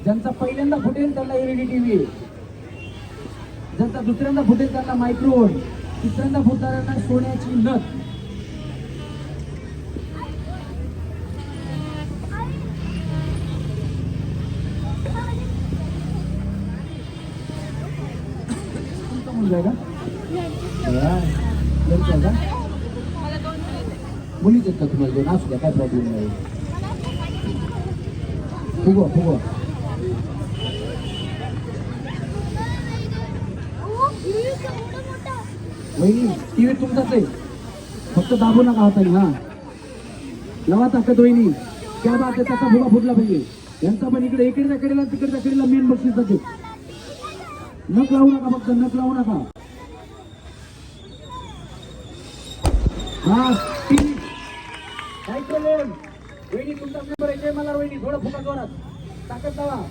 ज्यांचा पहिल्यांदा फुटेल त्यांना एलईडी टीव्ही, ज्यांचा दुसऱ्यांदा फुटेल त्यांना मायक्रोवेव्ह, तिसऱ्यांदा फुटणाऱ्यांना सोन्याची नथ. तुमचा मुलगा आहे का? मुलीच आहेत का तुम्हाला दोन? असू द्या, काय प्रॉब्लेम नाही. फुगवा फुगवा. वहिनी टीव्ही तुमचाच आहे, फक्त दाबू नका हाताने. हा लावा ताकद वहिनी, त्या बात आहे. त्याचा फुगा फुटला पाहिजे. यांचा पण इकडे इकडच्या कडेला तिकडच्या कडेला मेन बक्षीस जाते. नख लावू नका, फक्त नख लावू नका. हा टीव्ही मायक्रोवेव्ह. वहिनी तुमचा नंबर आहे. जय मल्हार वहिनी, थोडं फुगा जोरात ताकद लावा.